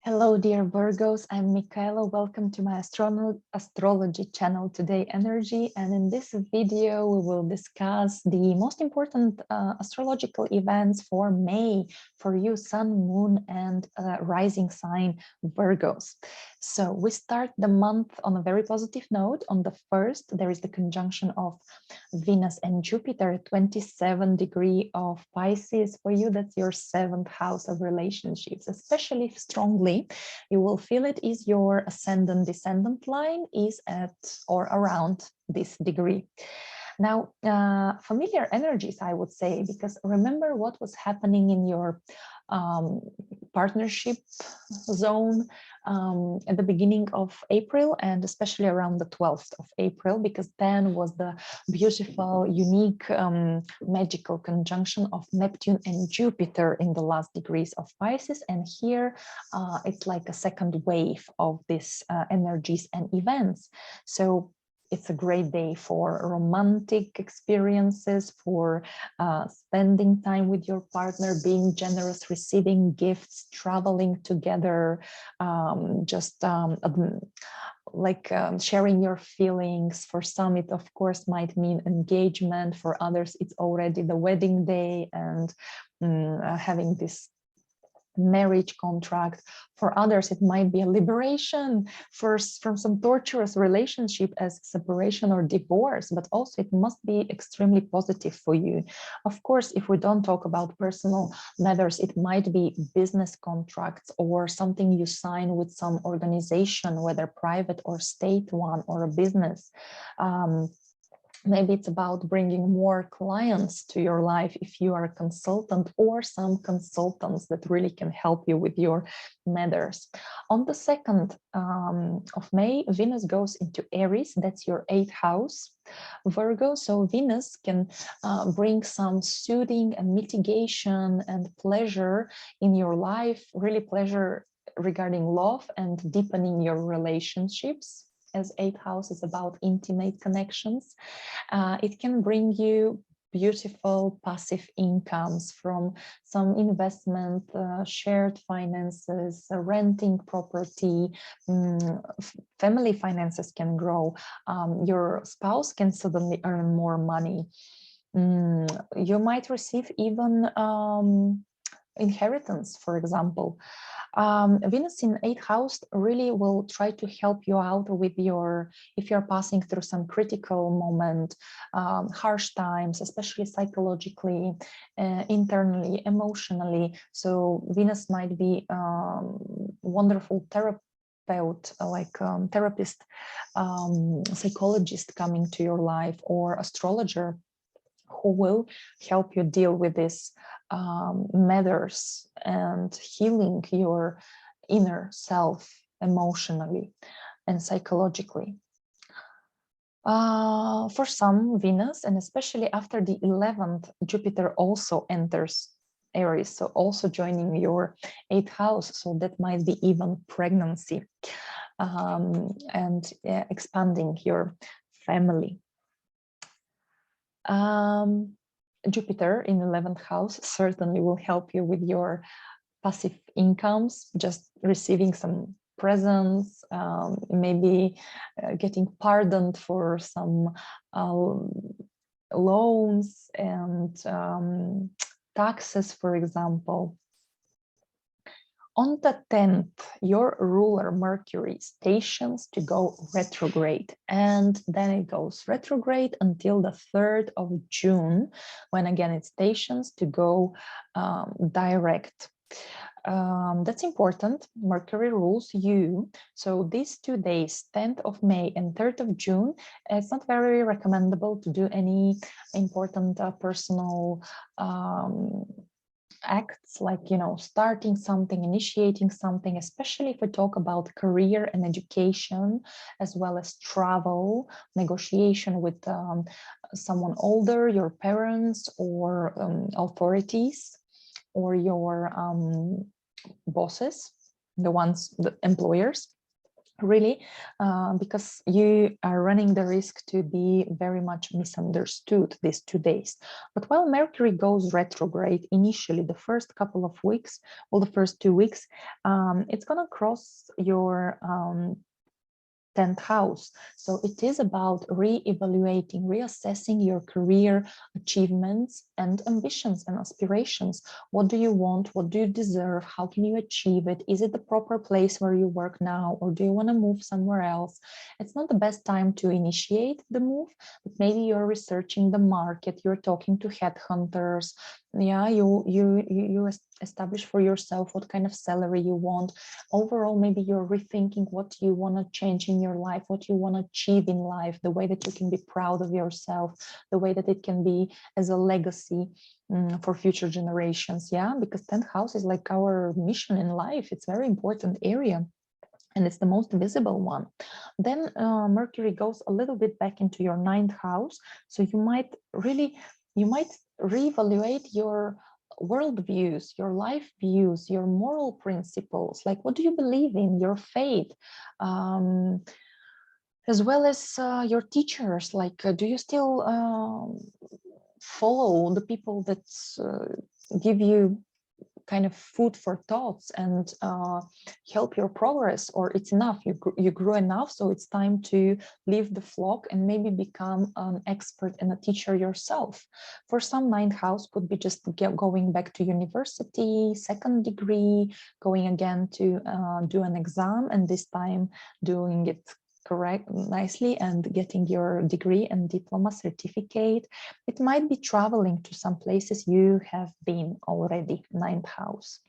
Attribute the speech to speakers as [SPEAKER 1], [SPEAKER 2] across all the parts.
[SPEAKER 1] Hello, dear Virgos. I'm Michaela. Welcome to my astrology channel, Today Energy. And in this video, we will discuss the most important astrological events for May for you, Sun, Moon, and rising sign Virgos. So we start the month on a very positive note. On the 1st, there is the conjunction of Venus and Jupiter, 27 degree of Pisces. For you, that's your 7th house of relationships, especially strongly. You will feel it is your ascendant descendant line is at or around this degree. Now, familiar energies, I would say, because remember what was happening in your partnership zone at the beginning of April, and especially around the 12th of April, because then was the beautiful, unique, magical conjunction of Neptune and Jupiter in the last degrees of Pisces. And here it's like a second wave of these energies and events. So it's a great day for romantic experiences, for spending time with your partner, being generous, receiving gifts, traveling together, sharing your feelings. For some, it of course might mean engagement. For others, it's already the wedding day and having this marriage contract. For others, it might be a liberation from some torturous relationship as separation or divorce, but also it must be extremely positive for you. Of course, if we don't talk about personal matters, it might be business contracts or something you sign with some organization, whether private or state one or a business. Maybe it's about bringing more clients to your life if you are a consultant, or some consultants that really can help you with your matters. On the 2nd of May, Venus goes into Aries. That's your 8th house, Virgo. So Venus can bring some soothing and mitigation and pleasure in your life, really pleasure regarding love and deepening your relationships, as 8th house is about intimate connections. It can bring you beautiful passive incomes from some investment, shared finances, renting property, family finances can grow. Your spouse can suddenly earn more money. You might receive even inheritance, for example. Venus in 8th house really will try to help you out with if you're passing through some critical moment, harsh times, especially psychologically, internally, emotionally. So Venus might be wonderful therapist, psychologist coming to your life, or astrologer who will help you deal with these matters and healing your inner self emotionally and psychologically. For some, Venus, and especially after the 11th, Jupiter also enters Aries, so also joining your 8th house. So that might be even pregnancy and expanding your family. Jupiter in 11th house certainly will help you with your passive incomes, just receiving some presents, maybe getting pardoned for some loans and taxes, for example. On the 10th, your ruler Mercury stations to go retrograde, and then it goes retrograde until the 3rd of June, when again it stations to go direct. That's important. Mercury rules you. So these 2 days, 10th of May and 3rd of June, it's not very recommendable to do any important personal acts, like, starting something, initiating something, especially if we talk about career and education, as well as travel, negotiation with someone older, your parents or authorities, or your bosses, the employers. really, because you are running the risk to be very much misunderstood these 2 days. But while Mercury goes retrograde initially, the first couple of weeks, well, the first 2 weeks, it's going to cross your 10th house. So it is about re-evaluating, reassessing your career achievements and ambitions and aspirations. What do you want? What do you deserve? How can you achieve it? Is it the proper place where you work now, or do you want to move somewhere else? It's not the best time to initiate the move, but maybe you're researching the market, you're talking to headhunters. Yeah, you establish for yourself what kind of salary you want. Overall, maybe you're rethinking what you want to change in your life, what you want to achieve in life, the way that you can be proud of yourself, the way that it can be as a legacy for future generations. Yeah, because 10th house is like our mission in life. It's a very important area, and it's the most visible one. Then Mercury goes a little bit back into your 9th house. So you might reevaluate your world views, your life views, your moral principles. Like, what do you believe in, your faith, as well as your teachers. Like, do you still follow the people that give you kind of food for thoughts and help your progress, or it's enough, you grew enough, so it's time to leave the flock and maybe become an expert and a teacher yourself? For some, 9th house could be just going back to university, 2nd degree, going again to do an exam, and this time doing it correct nicely and getting your degree and diploma certificate. It might be traveling to some places you have been already, 9th house.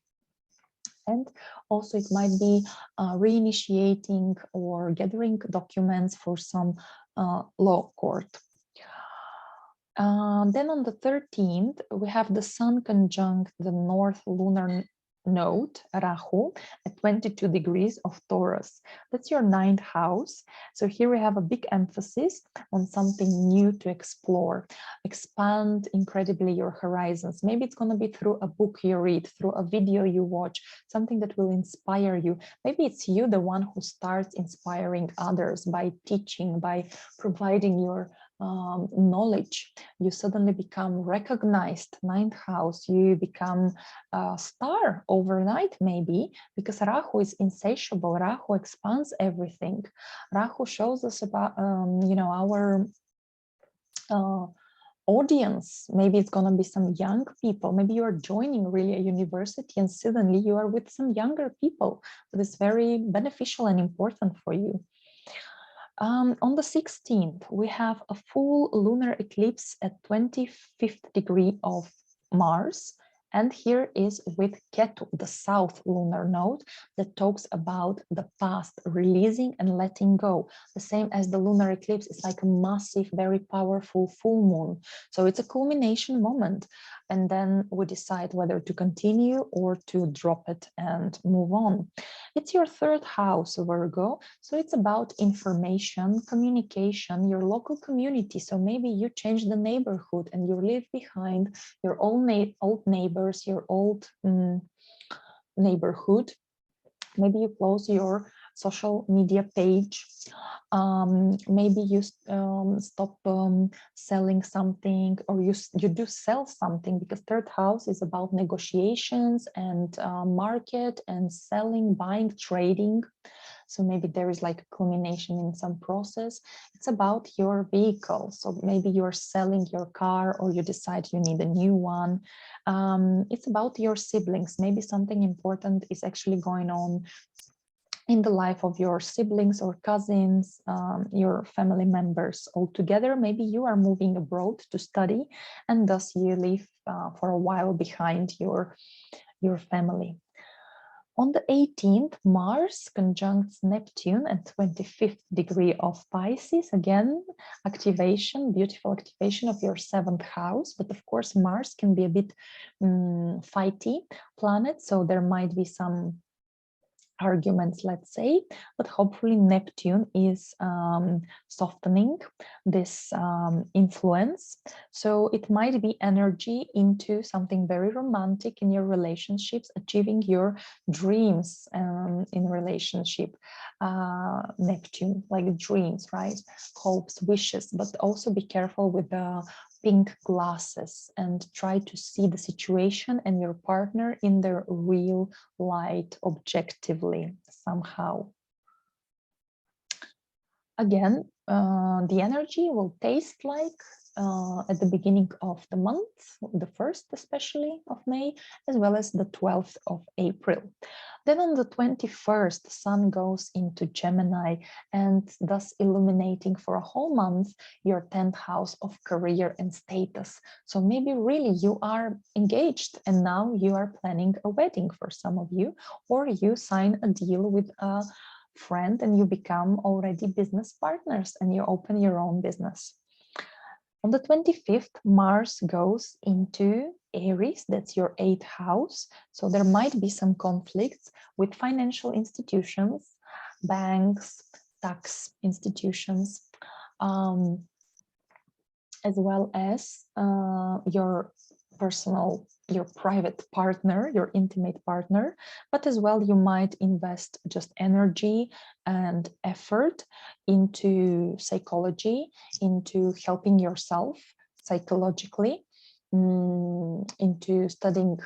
[SPEAKER 1] And also it might be reinitiating or gathering documents for some law court. Then on the 13th, we have the Sun conjunct the North lunar node, Rahu, at 22 degrees of Taurus. That's your 9th house. So here we have a big emphasis on something new to explore, expand incredibly your horizons. Maybe it's going to be through a book you read, through a video you watch, something that will inspire you. Maybe it's you, the one who starts inspiring others by teaching, by providing your knowledge. You suddenly become recognized, 9th house. You become a star overnight, maybe, because Rahu is insatiable. Rahu expands everything. Rahu shows us about our audience. Maybe it's going to be some young people. Maybe you are joining really a university and suddenly you are with some younger people. That is very beneficial and important for you. On the 16th, we have a full lunar eclipse at 25th degree of Mars. And here is with Ketu, the south lunar node, that talks about the past, releasing and letting go. The same as the lunar eclipse, it's like a massive, very powerful full moon. So it's a culmination moment. And then we decide whether to continue or to drop it and move on. It's your 3rd house, Virgo. So it's about information, communication, your local community. So maybe you change the neighborhood and you leave behind your old neighbors, your old neighborhood. Maybe you close your social media page. Maybe you stop selling something, or you do sell something, because 3rd house is about negotiations and market and selling, buying, trading. So maybe there is like a culmination in some process. It's about your vehicle. So maybe you're selling your car, or you decide you need a new one. It's about your siblings. Maybe something important is actually going on in the life of your siblings or cousins, your family members all together. Maybe you are moving abroad to study, and thus you leave for a while behind your family. On the 18th, Mars conjuncts Neptune at 25th degree of Pisces. Again, activation, beautiful activation of your 7th house. But of course, Mars can be a bit fighty planet. So there might be some arguments, let's say, but hopefully Neptune is softening this influence. So it might be energy into something very romantic in your relationships, achieving your dreams in relationship. Neptune, like dreams, right? Hopes, wishes, but also be careful with the pink glasses and try to see the situation and your partner in their real light objectively somehow. Again, the energy will taste like at the beginning of the month, the 1st especially of May, as well as the 12th of April. Then on the 21st, the sun goes into Gemini and thus illuminating for a whole month your 10th house of career and status. So maybe really you are engaged and now you are planning a wedding for some of you, or you sign a deal with a friend and you become already business partners and you open your own business. On the 25th, Mars goes into Aries, that's your 8th house. So there might be some conflicts with financial institutions, banks, tax institutions, as well as your personal, your private partner, your intimate partner, but as well you might invest just energy and effort into psychology, into helping yourself psychologically, into studying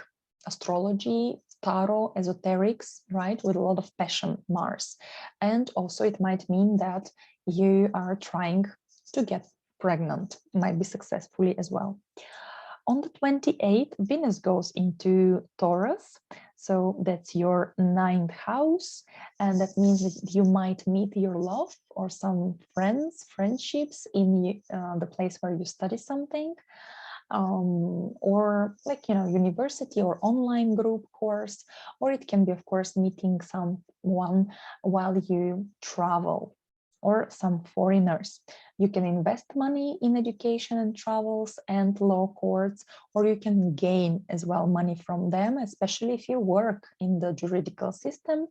[SPEAKER 1] astrology, tarot, esoterics, right, with a lot of passion, Mars. And also it might mean that you are trying to get pregnant, might be successfully as well. On the 28th, Venus goes into Taurus. So that's your 9th house. And that means that you might meet your love or some friendships in the place where you study something. Or like, university or online group course, or it can be, of course, meeting someone while you travel, or some foreigners. You can invest money in education and travels and law courts, or you can gain as well money from them, especially if you work in the juridical system,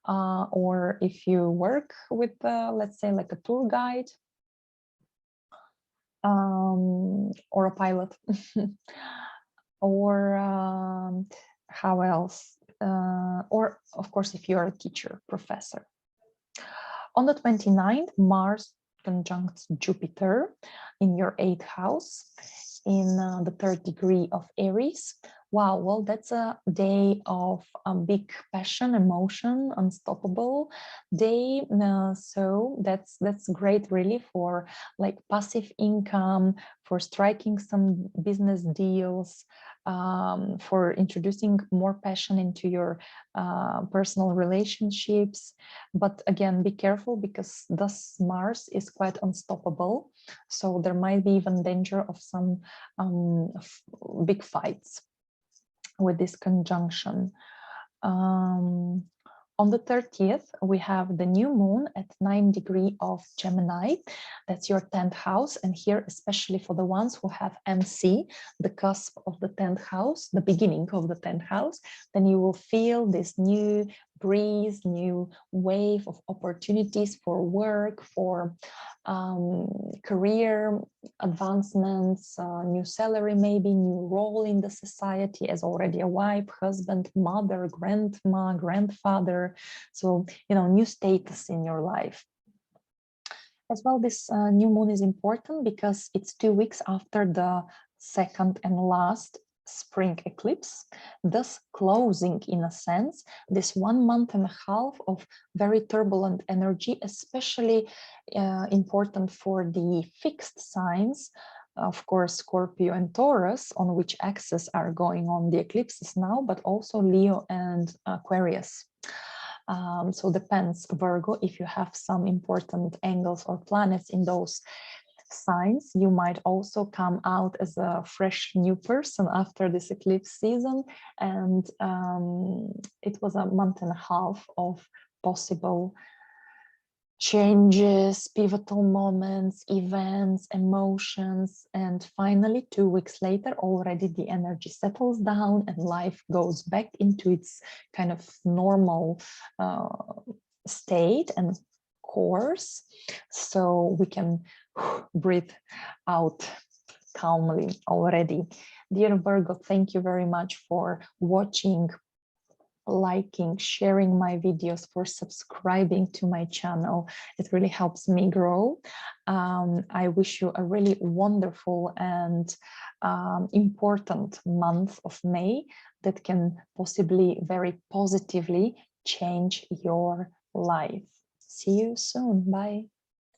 [SPEAKER 1] or if you work with, let's say, like a tour guide, or a pilot, or how else? Or of course, if you're a teacher, professor. On the 29th, Mars conjuncts Jupiter in your 8th house in the 3rd degree of Aries. Wow, well, that's a day of big passion, emotion, unstoppable day. So that's great, really, for like passive income, for striking some business deals, for introducing more passion into your personal relationships. But again, be careful, because thus Mars is quite unstoppable. So there might be even danger of some big fights with this conjunction. On the 30th, we have the new moon at 9 degree of Gemini. That's your 10th house. And here, especially for the ones who have MC, the cusp of the 10th house, the beginning of the 10th house, then you will feel this new breeze, new wave of opportunities for work, for career advancements, new salary, maybe new role in the society as already a wife, husband, mother, grandma, grandfather. So, new status in your life. As well, this new moon is important because it's 2 weeks after the second and last spring eclipse, thus closing, in a sense, this 1 month and a half of very turbulent energy, especially important for the fixed signs, of course, Scorpio and Taurus, on which axes are going on the eclipses now, but also Leo and Aquarius. So depends, Virgo, if you have some important angles or planets in those signs, you might also come out as a fresh new person after this eclipse season. And it was a month and a half of possible changes, pivotal moments, events, emotions, and finally 2 weeks later already the energy settles down and life goes back into its kind of normal state and course, so we can breathe out calmly already. Dear Virgo, thank you very much for watching, liking, sharing my videos, for subscribing to my channel. It really helps me grow. I wish you a really wonderful and important month of May that can possibly very positively change your life. See you soon. Bye.